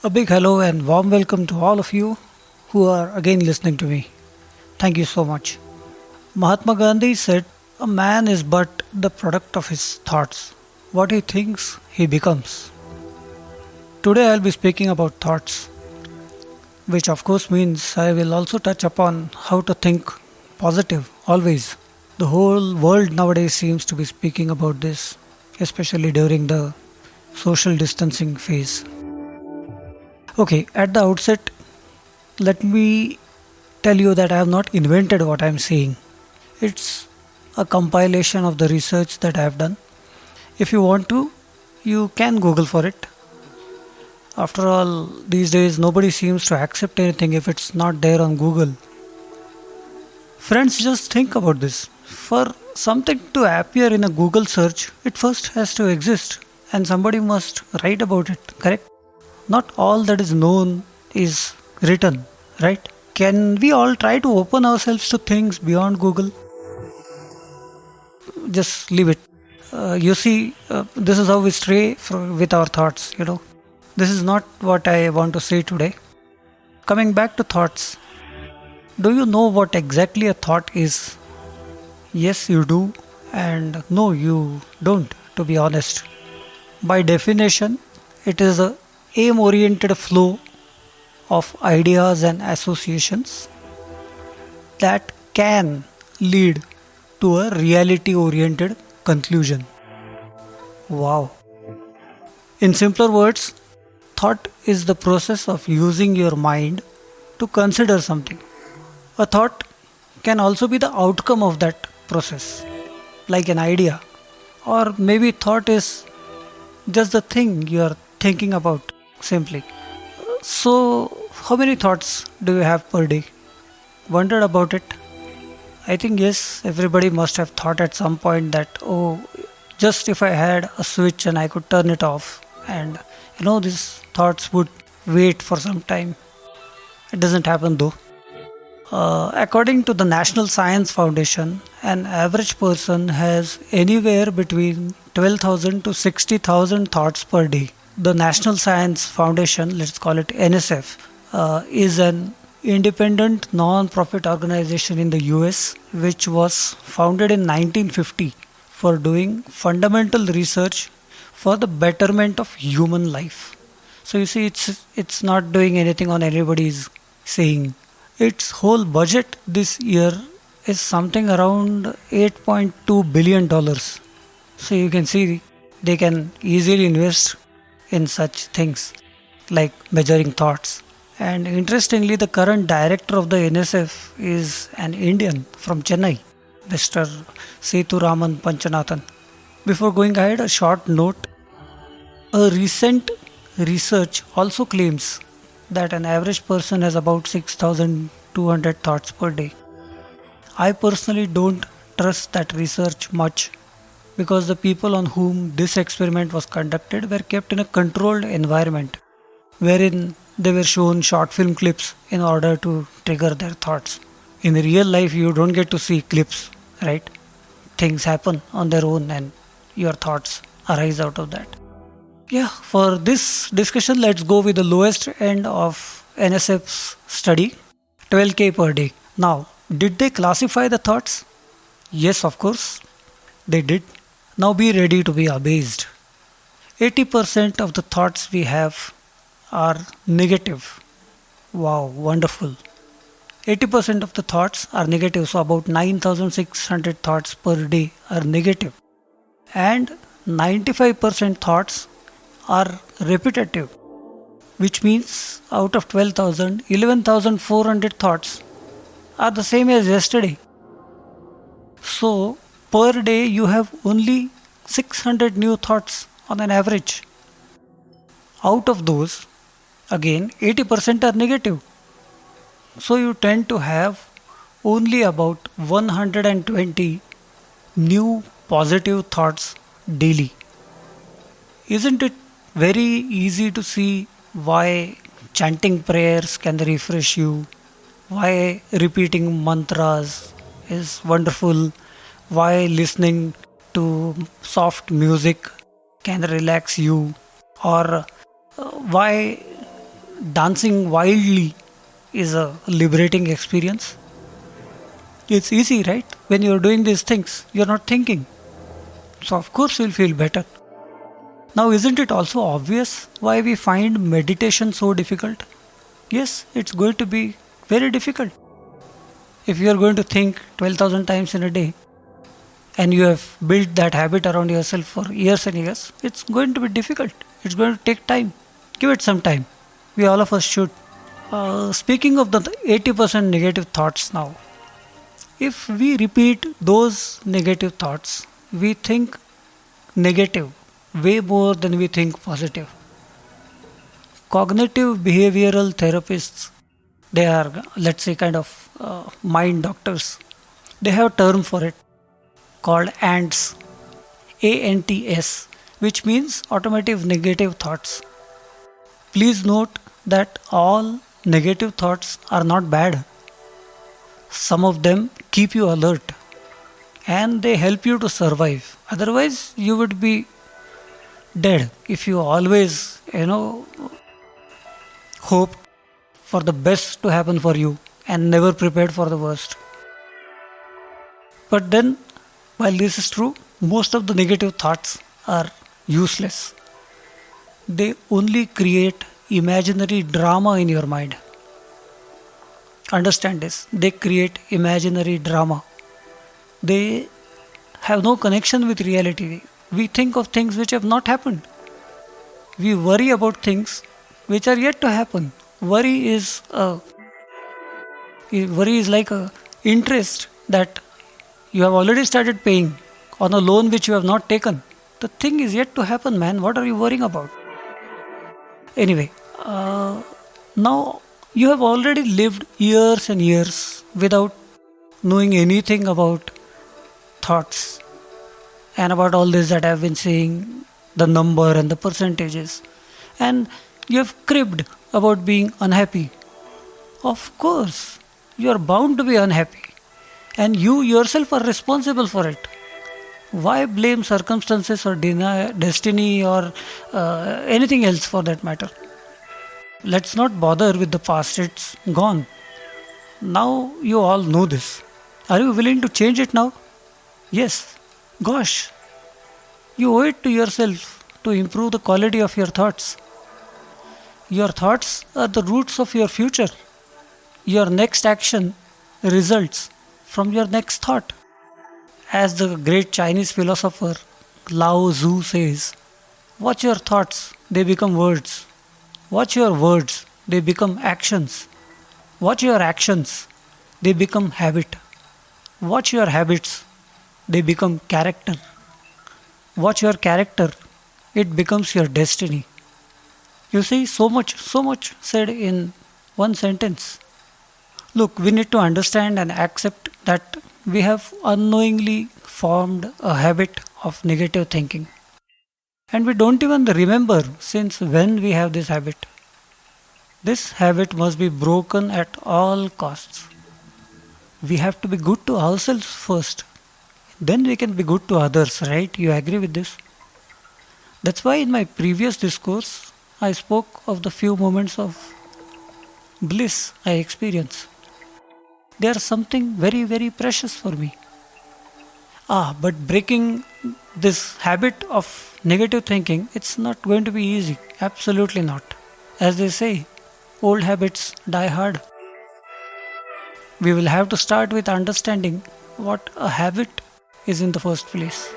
A big hello and warm welcome to all of you who are again listening to me. Thank you so much. Mahatma Gandhi said, "A man is but the product of his thoughts. What he thinks, he becomes." Today I'll be speaking about thoughts, which of course means I will also touch upon how to think positive always. The whole world nowadays seems to be speaking about this, especially during the social distancing phase. Okay, at the outset, let me tell you that I have not invented what I am saying. It's a compilation of the research that I have done. If you want to, you can Google for it. After all, these days nobody seems to accept anything if it's not there on Google. Friends, just think about this. For something to appear in a Google search, it first has to exist and somebody must write about it, correct? Not all that is known is written, right? Can we all try to open ourselves to things beyond Google? Just leave it. This is how we stray with our thoughts. This is not what I want to say today. Coming back to thoughts, do you know what exactly a thought is? Yes, you do, and no, you don't, to be honest. By definition, it is a aim oriented flow of ideas and associations that can lead to a reality oriented conclusion. Wow. In simpler words, thought is the process of using your mind to consider something. A thought can also be the outcome of that process, like an idea, or maybe thought is just the thing you are thinking about simply. So, how many thoughts do you have per day? Wondered about it? I think yes, everybody must have thought at some point that, oh, just if I had a switch and I could turn it off, and these thoughts would wait for some time. It doesn't happen though. According to the National Science Foundation, an average person has anywhere between 12,000 to 60,000 thoughts per day. The National Science Foundation, let's call it NSF, is an independent non-profit organization in the US which was founded in 1950 for doing fundamental research for the betterment of human life. So you see, it's not doing anything on anybody's saying. Its whole budget this year is something around $8.2 billion. So you can see they can easily invest in such things like measuring thoughts. And interestingly, the current director of the NSF is an Indian from Chennai, Mr. Sethuraman Panchanathan. Before going ahead, a short note. A recent research also claims that an average person has about 6,200 thoughts per day. I personally don't trust that research much because the people on whom this experiment was conducted were kept in a controlled environment wherein they were shown short film clips in order to trigger their thoughts. In real life, you don't get to see clips, right? Things happen on their own and your thoughts arise out of that. Yeah, for this discussion, let's go with the lowest end of NSF's study, 12K per day. Now, did they classify the thoughts? Yes, of course, they did. Now be ready to be amazed. 80% of the thoughts we have are negative. Wow, wonderful. 80% of the thoughts are negative, so about 9,600 thoughts per day are negative. And 95% thoughts are repetitive, which means out of 12,000, 11,400 thoughts are the same as yesterday. So, per day you have only 600 new thoughts on an average. Out of those, again, 80% are negative. So, you tend to have only about 120 new positive thoughts daily. Isn't it very easy to see why chanting prayers can refresh you, why repeating mantras is wonderful, why listening to soft music can relax you, or why dancing wildly is a liberating experience. It's easy, right? When you're doing these things, you're not thinking. So, of course, you'll feel better. Now, isn't it also obvious why we find meditation so difficult? Yes, it's going to be very difficult. If you're going to think 12,000 times in a day and you have built that habit around yourself for years and years, it's going to be difficult. It's going to take time. Give it some time. We all of us should. Speaking of the 80% negative thoughts now, if we repeat those negative thoughts, we think negative way more than we think positive. Cognitive behavioral therapists, they are, let's say, kind of mind doctors. They have a term for it called ANTS, ANTS, which means automotive negative thoughts. Please note that all negative thoughts are not bad. Some of them keep you alert and they help you to survive. Otherwise, you would be dead if you always, hope for the best to happen for you and never prepared for the worst. But then, while this is true, most of the negative thoughts are useless. They only create imaginary drama in your mind. Understand this. They create imaginary drama. They have no connection with reality. We think of things which have not happened. We worry about things which are yet to happen. Worry is like a interest that you have already started paying on a loan which you have not taken. The thing is yet to happen, man. What are you worrying about? Anyway, now you have already lived years and years without knowing anything about thoughts and about all this that I've been saying, the number and the percentages. And you have cribbed about being unhappy. Of course, you are bound to be unhappy. And you yourself are responsible for it. Why blame circumstances or destiny or anything else for that matter? Let's not bother with the past, it's gone. Now you all know this. Are you willing to change it now? Yes. Gosh, you owe it to yourself to improve the quality of your thoughts. Your thoughts are the roots of your future. Your next action results from your next thought. As the great Chinese philosopher Lao Tzu says, watch your thoughts, they become words. Watch your words, they become actions. Watch your actions, they become habit. Watch your habits, they become character. Watch your character, it becomes your destiny. You see, so much said in one sentence. Look, we need to understand and accept that we have unknowingly formed a habit of negative thinking. And we don't even remember since when we have this habit. This habit must be broken at all costs. We have to be good to ourselves first. Then we can be good to others, right? You agree with this? That's why in my previous discourse, I spoke of the few moments of bliss I experience. They are something very, very precious for me. But breaking this habit of negative thinking, it's not going to be easy. Absolutely not. As they say, old habits die hard. We will have to start with understanding what a habit is in the first place.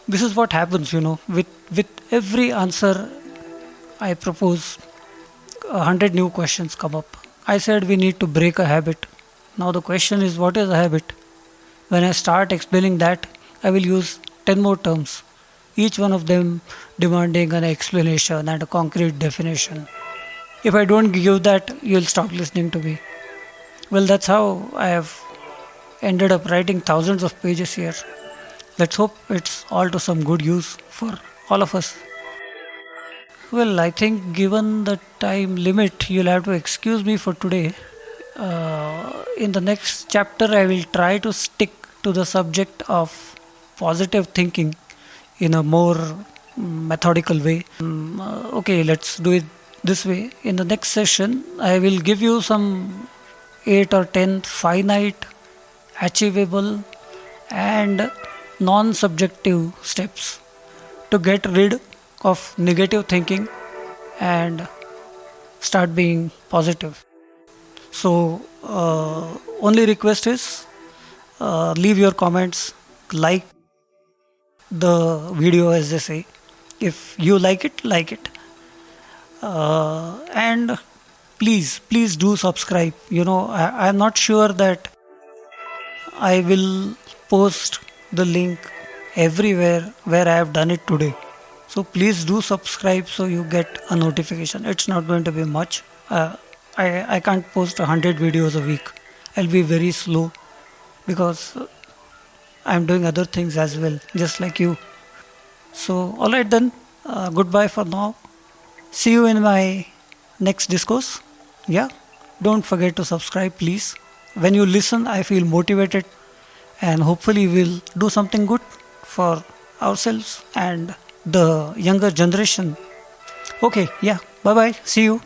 This is what happens, with every answer I propose, 100 new questions come up. I said we need to break a habit. Now the question is, what is a habit? When I start explaining that, I will use 10 more terms, each one of them demanding an explanation and a concrete definition. If I don't give that, you'll stop listening to me. Well, that's how I have ended up writing thousands of pages here. Let's hope it's all to some good use for all of us. Well, I think given the time limit, you'll have to excuse me for today. In the next chapter, I will try to stick to the subject of positive thinking in a more methodical way. Okay, let's do it this way. In the next session, I will give you some 8 or 10 finite, achievable, and non subjective steps to get rid of negative thinking and start being positive. So, only request is leave your comments, like the video as they say. If you like it, and please do subscribe. I'm not sure that I will post the link everywhere where I have done it today. So please do subscribe so you get a notification. It's not going to be much. I can't post 100 videos a week. I'll be very slow because I'm doing other things as well, just like you. So, alright then, goodbye for now. See you in my next discourse. Yeah, don't forget to subscribe, please. When you listen, I feel motivated, and hopefully, we'll do something good for ourselves and the younger generation. Okay, yeah, bye bye. See you.